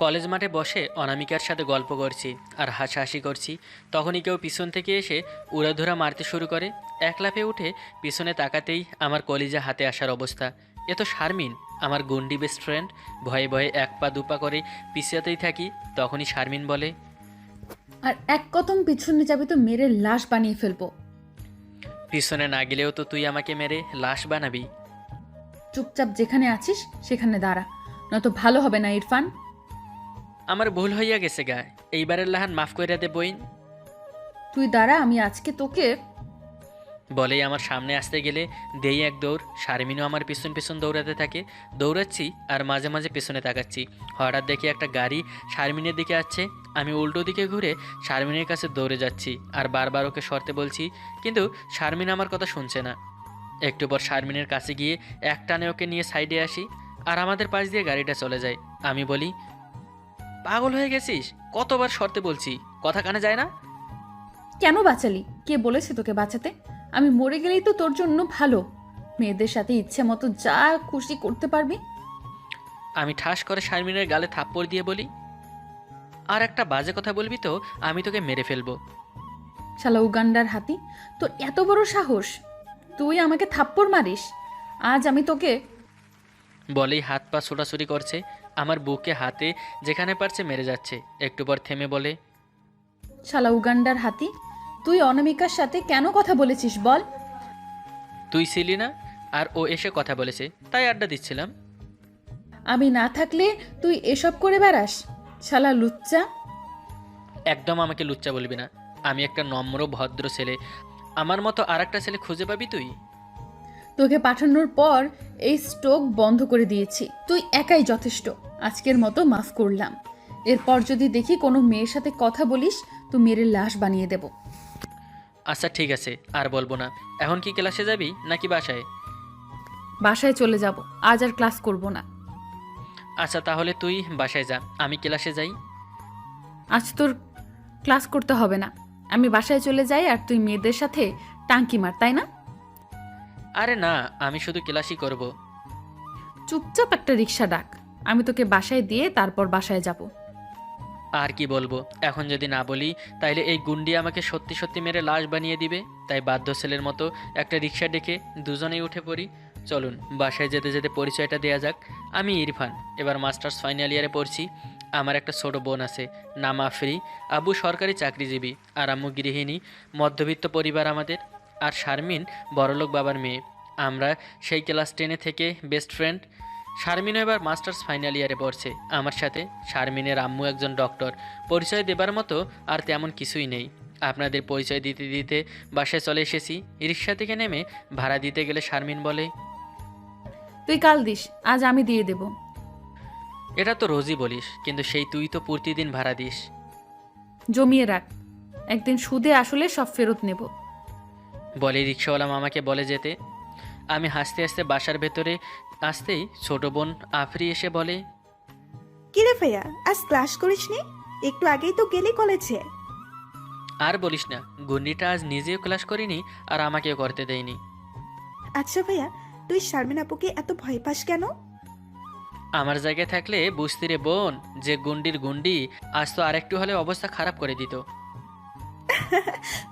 College মাঠে বসে অনামিকার সাথে গল্প করছি আর হাসাহাসি করছি। তখনই কেউ পিছন থেকে এসে উড়াধুরা মারতে শুরু করে। এক লাফে উঠে পিছনে তাকাতেই আমার কলিজা হাতে আসার অবস্থা। এ তো শারমিন, আমার গন্ডি বেস্ট ফ্রেন্ড। ভয়ে ভয়ে এক পা দুপা করে পিছিয়েতেই থাকি। তখনই শারমিন বলে, আর এক কদম পিছনে যাবে তো মেরে লাশ বানিয়ে ফেলবো। পিছনে না গেলেও তো তুই আমাকে মেরে লাশ বানাবি। চুপচাপ যেখানে আছিস সেখানে দাঁড়া, নয়তো ভালো হবে না ইরফান। আমার ভুল হইয়া গেছে গা, এইবারের লাহান মাফ কইরা দে বইন। তুই দাঁড়া, আমি আজকে তোকে। বলেই আমার সামনে আসতে গেলে দেই এক দৌড়। শারমিনও আমার পিছন পিছন দৌড়াতে থাকে। দৌড়াচ্ছি আর মাঝে মাঝে পেছনে তাকাচ্ছি। হঠাৎ দেখি একটা গাড়ি শারমিনের দিকে আসছে। আমি উল্টো দিকে ঘুরে শারমিনের কাছে দৌড়ে যাচ্ছি আর বারবার ওকে সরতে বলছি, কিন্তু শারমিন আমার কথা শুনছে না। একটু পর শারমিনের কাছে গিয়ে এক টানে ওকে নিয়ে সাইডে আসি আর আমাদের পাশ দিয়ে গাড়িটা চলে যায়। আমি বলি, পাগল হয়ে গেছিস? কতবার সরতে বলছি, কথা কানে যায় না? কেন বাঁচালি? কে বলেছে তোকে বাঁচাতে? আমি মরে গেলেই তো তোর জন্য ভালো। মেয়েদের সাথে ইচ্ছে মতো যা খুশি করতে পারবি। আমি ঠাস করে শারমিনের গালে থাপ্পড় দিয়ে বলি, আর একটা বাজে কথা বলবি তো আমি তোকে মেরে ফেলবো। শালা উগান্ডার হাতি, তোর এত বড় সাহস! তুই আমাকে থাপ্পড় মারিস? আজ আমি তোকে। বলেই হাত পা ছোটাছুটি করছে। আমার বুকে হাতে যেখানে পারছে মেরে যাচ্ছে। একটু পর থেমে বলে, শালা উগান্ডার হাতি, তুই অনামিকার সাথে কেন কথা বলেছিস বল? তুই ছিলি না, আর ও এসে কথা বলেছে, তাই আড্ডা দিচ্ছিলাম। আমি না থাকলে তুই এসব করে বেড়াস? শালা লুচ্চা! একদম আমাকে লুচ্চা বলবি না। আমি একটা নম্র ভদ্র ছেলে। আমার মতো আর একটা ছেলে খুঁজে পাবি তুই? তোকে পাঠানোর পর এই স্ট্রোক বন্ধ করে দিয়েছি। তুই একাই যথেষ্ট। আজকের মতো মাফ করলাম। এরপর যদি দেখি কোনো মেয়ের সাথে কথা বলিস তো মেরে লাশ বানিয়ে দেব। আচ্ছা ঠিক আছে, আর বলবো না। এখন কি ক্লাসে যাবি নাকি বাসায়? বাসায় চলে যাব, আজ আর ক্লাস করব না। আচ্ছা তাহলে তুই বাসায় যা, আমি ক্লাসে যাই। আজ তোর ক্লাস করতে হবে না। আমি বাসায় চলে যাই আর তুই মেয়েদের সাথে টাঙ্কি মার, তাই না? আরে না, আমি শুধু ক্লাসই করব। চুপচাপ একটা রিক্সা ডাক, আমি তোকে বাসায় দিয়ে তারপর বাসায় যাব। আর কি বলবো, এখন যদি না বলি তাইলে এই গুন্ডি আমাকে সত্যি সত্যি মেরে লাশ বানিয়ে দিবে। তাই বাধ্য ছেলের মতো একটা রিক্সা ডেকে দুজনেই উঠে পড়ি। চলুন বাসায় যেতে যেতে পরিচয়টা দেয়া যাক। আমি ইরফান, এবার মাস্টার্স ফাইনাল ইয়ারে পড়ছি। আমার একটা ছোট বোন আছে, নাম আফরি। আব্বু সরকারি চাকরিজীবী আর আম্মু গৃহিণী। মধ্যবিত্ত পরিবার আমাদের। আর শারমিন বড়লোক বাবার মেয়ে। আমরা সেই ক্লাস 10 থেকে বেস্ট ফ্রেন্ড। শারমিনও এবার মাস্টার্স ফাইনাল ইয়ারে পড়ছে আমার সাথে। শারমিনের আম্মু একজন ডক্টর। পরিচয় দেবার মতো আর তেমন কিছুই নেই। আপনাদের পরিচয় দিতে দিতে বাসায় চলে এসেছি। রিক্সা থেকে নেমে ভাড়া দিতে গেলে শারমিন বলে, তুই কাল দিস, আজ আমি দিয়ে দেব। এটা তো রোজই বলিস, কিন্তু সেই তুই তো প্রতিদিন ভাড়া দিস। জমিয়ে রাখ, একদিন সুদে আসলে সব ফেরত নেব। বলে রিক্সাওয়ালা মামাকে বলে যেতে। আমি হাসতে হাসতে বাসার ভেতরে আসতেই ছোট বোন আফরি এসে বলে, কিরে ভাইয়া, আজ ক্লাস করিসনি? একটু আগেই তো গেলি কলেজে। আর বলিস না, গুন্ডিটা আজ নিজেও ক্লাস করিনি আর আমাকেও করতে দেয়নি। আচ্ছা ভাইয়া, তুই শারমিন আপুকে এত ভয় পাস কেন? আমার জায়গায় থাকলে বুঝতি রে বোন, যে গুন্ডির গুন্ডি আজ তো আরেকটু হলে অবস্থা খারাপ করে দিত।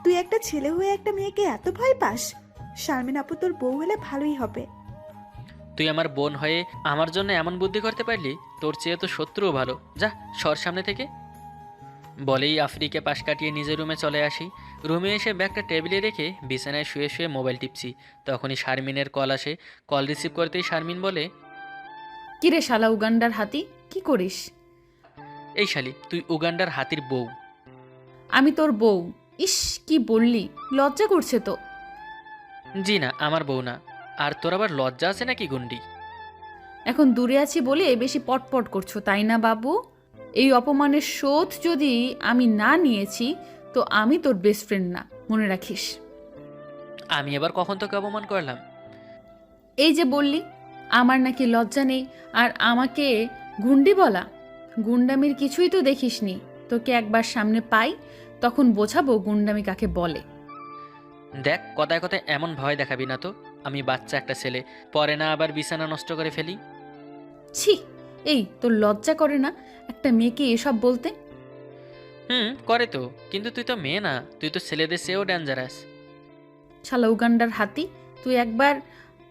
তুই একটা ছেলে হয়ে একটা মেয়েকে এত ভয় পাস? শারমিন আপু তোর বউ হলে ভালোই হবে। তুই আমার বোন হয়ে আমার জন্য এমন বুদ্ধি করতে পারলি? তোর চেয়ে তো শত্রুও ভালো। যা সর সামনে থেকে। বলেই আফ্রিকে পাশ কাটিয়ে নিজের রুমে চলে আসি। রুমে এসে ব্যাগটা টেবিলে রেখে বিছানায় শুয়ে শুয়ে মোবাইল টিপছি। তখনই শারমিনের কল আসে। কল রিসিভ করতেই শারমিন বলে, কিরে শালা উগান্ডার হাতি, কি করিস? এই শালি, তুই উগান্ডার হাতির বউ? আমি তোর বউ। ইস, কি বললি? লজ্জা করছে তো। জি না, আমার বউ না। আর তোর আবার লজ্জা আছে নাকি গুন্ডি? এখন দূরে আছি বলে বেশি পটপট করছো, তাই না বাবু? এই অপমানের শোধ যদি আমি না নিয়েছি তো আমি তোর বেস্ট ফ্রেন্ড না, মনে রাখিস। আমি এবার কখন তোকে অপমান করলাম? এই যে বললি আমার নাকি লজ্জা নেই, আর আমাকে গুন্ডি বলা? গুন্ডামির কিছুই তো দেখিসনি। তোকে একবার সামনে পাই, তখন বোঝাবো গুন্ডামি কাকে বলে। দেখ, কথায় কথায় এমন ভয় দেখাবি না তো। আমি বাচ্চা একটা ছেলে, পরে না আবার বিছানা নষ্ট করে ফেলি। ছি, এই তোর লজ্জা করে না একটা মেয়েকে এসব বলতে? করে তো, কিন্তু তুই তো মেয়ে না, তুই তো ছেলেদের চেয়েও ডেঞ্জারাস। শালা উগান্ডার হাতি, তুই একবার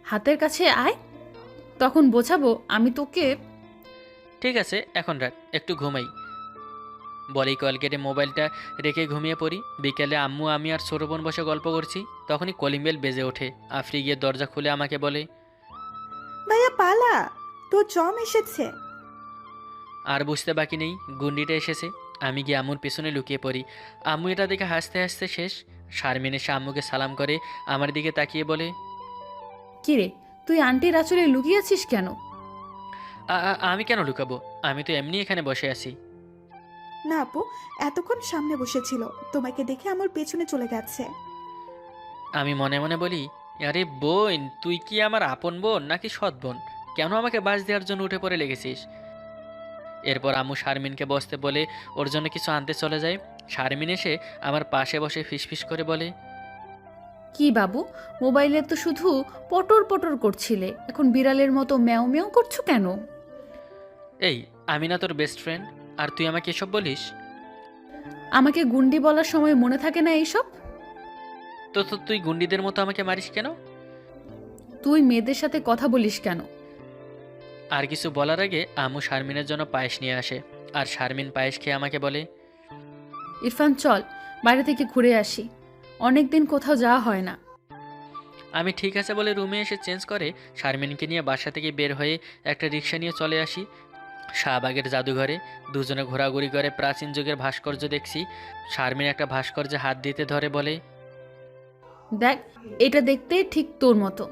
হাতের কাছে আয়, তখন বোঝাবো আমি তোকে। ঠিক আছে, এখন রাখ, একটু ঘুমাই। বলেই কল কেটে মোবাইলটা রেখে ঘুমিয়ে পড়ি। বিকেলে আম্মু, আমি আর ছোট বোন বসে গল্প করছি, তখনই কলিং বেল বেজে ওঠে। আফরি গিয়ে দরজা খুলে আমাকে বলে, ভাইয়া পালা, তোর জম এসেছে। আর বুঝতে বাকি নেই, গুন্ডিটা এসেছে। আমি গিয়ে আম্মুর পেছনে লুকিয়ে পড়ি। আম্মু এটা দেখে হাসতে হাসতে শেষ। শারমিন এসে আম্মুকে সালাম করে আমার দিকে তাকিয়ে বলে, কিরে, তুই আন্টির আঁচলে লুকিয়ে আছিস কেন? আমি কেন লুকাবো, আমি তো এমনি এখানে বসে আছি। না আপু, এতক্ষণ সামনে বসেছিল, তোমাকে দেখে আমার পেছনে চলে গেছে। আমি মনে মনে বলি, আরে বোন, তুই কি আমার আপন বোন নাকি সৎ বোন? কেন আমাকে বাস দেওয়ার জন্য উঠে পড়ে লেগেছিস? এরপর আম্মু শারমিনকে বসতে বলে ওর জন্য কিছু আনতে চলে যায়। শারমিন এসে আমার পাশে বসে ফিসফিস করে বলে, কি বাবু, মোবাইলে তো শুধু পটর পটর করছিলে, এখন বিড়ালের মতো ম্যাও ম্যাও করছো কেন? এই, আমি না তোর বেস্ট ফ্রেন্ড, আর তুই আমাকে এসব বলিস? আমাকে গুন্ডি বলার সময় মনে থাকে না এইসব? তো তুই গুন্ডিদের মতো আমাকে মারিস কেন? তুই মেয়েদের সাথে কথা বলিস কেন? আর কিছু বলার আগে আম্মু শারমিনের জন্য পায়েস নিয়ে আসে, আর শারমিন পায়েস খেয়ে আমাকে বলে, ইরফান চল, বাইরে থেকে ঘুরে আসি, অনেক দিন কোথাও যাওয়া হয় না। আমি ঠিক আছে বলে রুমে এসে চেঞ্জ করে শারমিনকে নিয়ে বাসা থেকে বের হয়ে একটা রিক্সা নিয়ে চলে আসি শাহবাগের জাদুঘরে। দুজনে ঘোরাঘুরি করে প্রাচীন যুগের ভাস্কর্য দেখছি। শারমিন একটা ভাস্কর্যে হাত দিতে ধরে বলে, দেখ, এটা দেখতে ঠিক তোর মতো।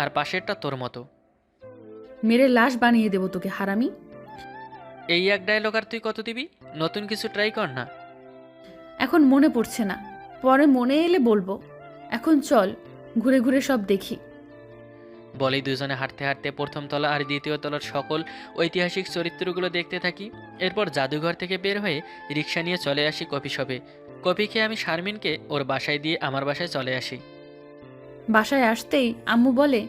আর পাশেরটা তোর মতো। মেরে লাশ বানিয়ে দেবো তোকে, হারামি। এই এক ডায়লগ আর তুই কত দিবি? নতুন কিছু ট্রাই কর না। এখন মনে পড়ছে না, পরে মনে এলে বলবো। এখন চল, ঘুরে ঘুরে সব দেখি। বলেই দুজনে হাঁটতে হাঁটতে প্রথম তলা আর দ্বিতীয় তলার সকল ঐতিহাসিক চরিত্রগুলো দেখতে থাকি। এরপর জাদুঘর থেকে বের হয়ে রিক্সা নিয়ে চলে আসি কফি শপে। কফি খেয়ে আমি শারমিনকে ওর বাসায় দিয়ে আমার বাসায় চলে আসি। বাসায় আসতেই আম্মু বলে,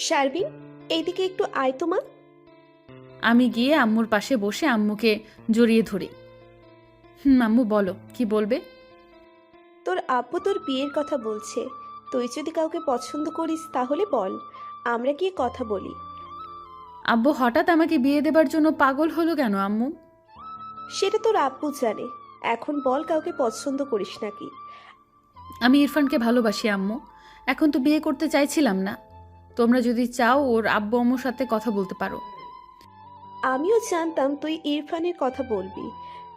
শারবিন, এইদিকে একটু আয় তো মা। আমি গিয়ে আম্মুর পাশে বসে আম্মুকে জড়িয়ে ধরি। আম্মু বলো, কি বলবে? তোর আব্বু তোর বিয়ের কথা বলছে, তুই যদি কাউকে পছন্দ করিস তাহলে বল, আমরা গিয়ে কথা বলি। আব্বু হঠাৎ আমাকে বিয়ে দেবার জন্য পাগল হলো কেন আম্মু? সেটা তোর আব্বু জানে, এখন বল কাউকে পছন্দ করিস নাকি। আমি ইরফানকে ভালোবাসি আম্মু, এখন তো বিয়ে করতে চাইছিলাম না। তোমরা যদি চাও ওর আব্বু আম্মুর সাথে কথা বলতে পারো। আমিও জানতাম তুই ইরফানের কথা বলবি,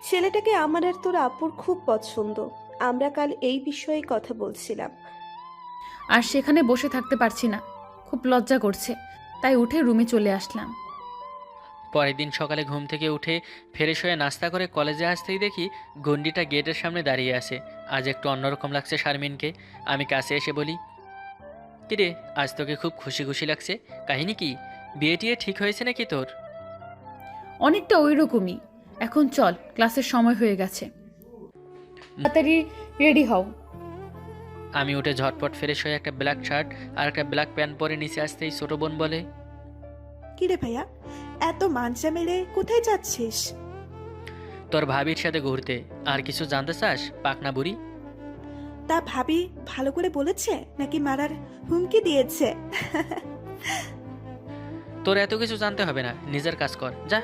ছেলেটাকে আমার আর তোর আব্বুর খুব পছন্দ, আমরা কাল এই বিষয়ে কথা বলছিলাম। আর সেখানে বসে থাকতে পারছি না, খুব লজ্জা করছে, তাই উঠে রুমে চলে আসলাম। পরের দিন সকালে ঘুম থেকে উঠে ফ্রেশ হয়ে নাস্তা করে কলেজে আসতেই দেখি গন্ডিটা গেটের সামনে দাঁড়িয়ে আছে। আজ একটু অন্যরকম লাগছে শারমিনকে। আমি কাছে এসে বলি, কিরে, আজ তোকে খুব খুশি খুশি লাগছে, কাহিনী কি? বিয়ে টিয়ে ঠিক হয়েছে নাকি তোর? অনেকটা ওই রকমই। এখন চল, ক্লাসের সময় হয়ে গেছে, তাড়াতাড়ি রেডি হও। আমি উঠে ঝটপট ফ্রেশ হয়ে একটা ব্ল্যাক শার্ট আর একটা ব্ল্যাক প্যান্ট পরে নিচে আসতেই ছোট বোন বলে, কিরে ভাইয়া, এত মাঞ্জা মেরে কোথায় যাচ্ছিস? তোর ভাবির সাথে ঘুরতে। আর কিছু জানতে চাস, পাকনা বুড়ি? তা ভাবি ভালো করে বলেছে নাকি মারার হুমকি দিয়েছে? তোর এত কিছু জানতে হবে না, নিজের কাজ কর, যা।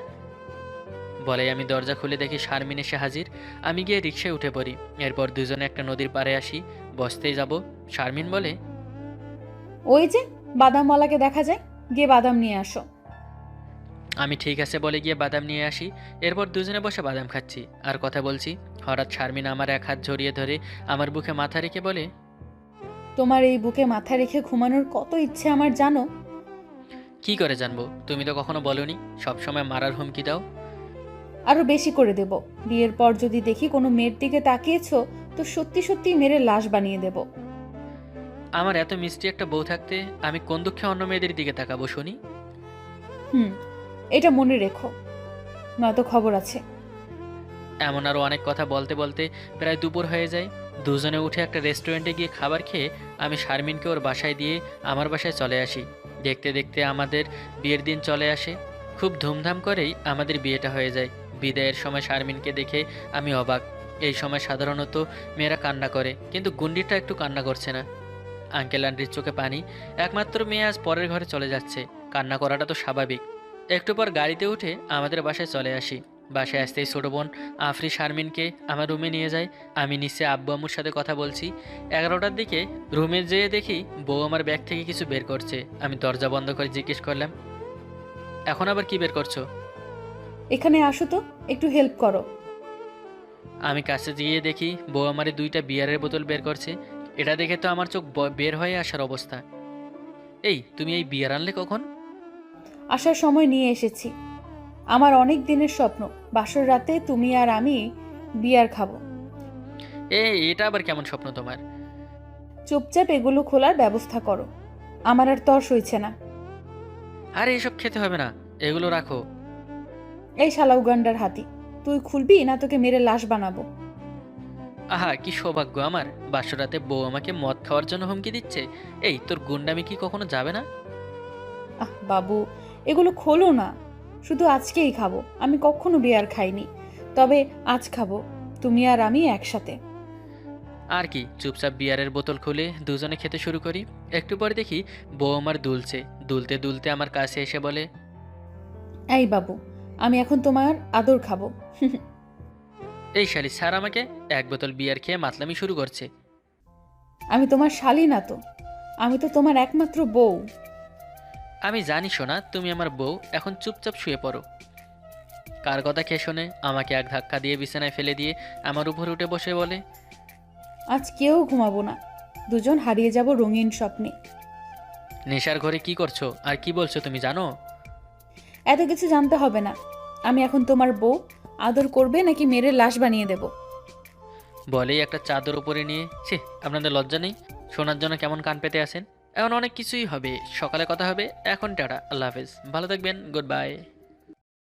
বলে আমি দরজা খুলে দেখি শারমিন এসে হাজির। আমি গিয়ে রিক্সায় উঠে পড়ি। এরপর দুজনে একটা নদীর পাড়ে আসি, বসতেই যাব। শারমিন বলে, ওই যে বাদামওয়ালাকে দেখা যায়, গিয়ে বাদাম নিয়ে আসো। আমি ঠিক আছে বলে গিয়ে বাদাম নিয়ে আসি। এরপর দুজনে বসে বাদাম খাচ্ছি আর কথা বলছি। হঠাৎ শারমিন আমার এক হাত জড়িয়ে ধরে আমার বুকে মাথা রেখে বলে, তোমার এই বুকে মাথা রেখে ঘুমানোর কত ইচ্ছে আমার জানো? কি করে জানবো, তুমি তো কখনো বলোনি, সবসময় মারার হুমকি দাও। আরো বেশি করে দেব। বিয়ের পর যদি দেখি কোনো মেয়ের দিকে তাকিয়েছো তো সত্যি সত্যি মেরে লাশ বানিয়ে দেব। আমার এত মিষ্টি একটা বউ থাকতে আমি কোন দুঃখে অন্য মেয়েদের দিকে তাকাবো শুনি? এটা মনে রেখো, নয়তো খবর আছে। এমন আরও অনেক কথা বলতে বলতে প্রায় দুপুর হয়ে যায়। দুজনে উঠে একটা রেস্টুরেন্টে গিয়ে খাবার খেয়ে আমি শারমিনকে ওর বাসায় দিয়ে আমার বাসায় চলে আসি। দেখতে দেখতে আমাদের বিয়ের দিন চলে আসে। খুব ধুমধাম করেই আমাদের বিয়েটা হয়ে যায়। বিদায়ের সময় শারমিনকে দেখে আমি অবাক। এই সময় সাধারণত মেয়েরা কান্না করে, কিন্তু গুন্ডিটা একটু কান্না করছে না। আঙ্কেল আন্টির চোখে পানি। একমাত্র মেয়ে আজ পরের ঘরে চলে যাচ্ছে, কান্না করাটা তো স্বাভাবিক। একটু পর গাড়িতে উঠে আমাদের বাসায় চলে আসি। বাসায় আসতেই ছোটো বোন আফরি শারমিনকে আমার রুমে নিয়ে যায়। আমি নিচে আব্বু আম্মুর সাথে কথা বলছি। 11টার দিকে রুমে যেয়ে দেখি বউ আমার ব্যাগ থেকে কিছু বের করছে। আমি দরজা বন্ধ করে জিজ্ঞেস করলাম, এখন আবার কি বের করছো? এখানে আসো তো, একটু হেল্প করো। আমি কাছে গিয়ে দেখি বউ আমারে 2টা বিয়ারের বোতল বের করছে। এটা দেখে তো আমার চোখ বের হয়ে আসার অবস্থা। এই, তুমি এই বিয়ার আনলে কখন? আসার সময় নিয়ে এসেছি। আমার অনেক দিনের স্বপ্ন, বাসর রাতে তুমি আর আমি বিয়ার খাবো। এটা আবার কেমন স্বপ্ন তোমার? চুপচাপ এগুলো খোলার ব্যবস্থা করো, আমার আর তর সইছে না। আরে এসব খেতে হবে না, এগুলো রাখো। এই শালা উগান্ডার হাতি, তুই খুলবি না তোকে মেরে লাশ বানাবো। আহা, কি সৌভাগ্য আমার, বাসরাতে বউ আমাকে মদ খাওয়ার জন্য হুমকি দিচ্ছে। এই, তোর গুন্ডামি কি কখনো যাবে না? আহ বাবু, এগুলো খোলো না। শুধু আজকেই খাবো, আমি কখনো বিয়ার খাইনি, তবে আজ খাবো, তুমি আর আমি একসাথে। আর কি, চুপচাপ বিয়ারের বোতল খুলে দুজনে খেতে শুরু করি। একটু পরে দেখি বউ আমার দুলছে। দুলতে দুলতে আমার কাছে এসে বলে, এই বাবু, আমি এখন তোমার আদর খাবো। এই শালি স্যার আমাকে। এক বোতল বিয়ার খেয়ে মাতলামি শুরু করছে। আমি তোমার শালি না তো, আমি তো তোমার একমাত্র বউ। আমি জানি শোনা, তুমি আমার বউ, এখন চুপচাপ শুয়ে পড়ো। কার কথা খেয়ে শোনে আমাকে এক ধাক্কা দিয়ে বিছানায় ফেলে দিয়ে আমার উপর উঠে বসে বলে, আজ কেউ ঘুমাবো না, দুজন হারিয়ে যাব রঙিন স্বপ্নে। নেশার ঘরে কি করছো আর কি বলছো তুমি জানো? এত কিছু জানতে হবে না, আমি এখন তোমার বউ। আদর করবে নাকি মেরে লাশ বানিয়ে দেব? বলেই একটা চাদর উপরে নিয়ে, ছি, আপনাদের লজ্জা নেই? শোনার জন্য কেমন কান পেতে আসেন। এখন অনেক কিছুই হবে, সকালে কথা হবে। এখন টাটা, আল্লাহ হাফেজ, ভালো থাকবেন, গুড বাই।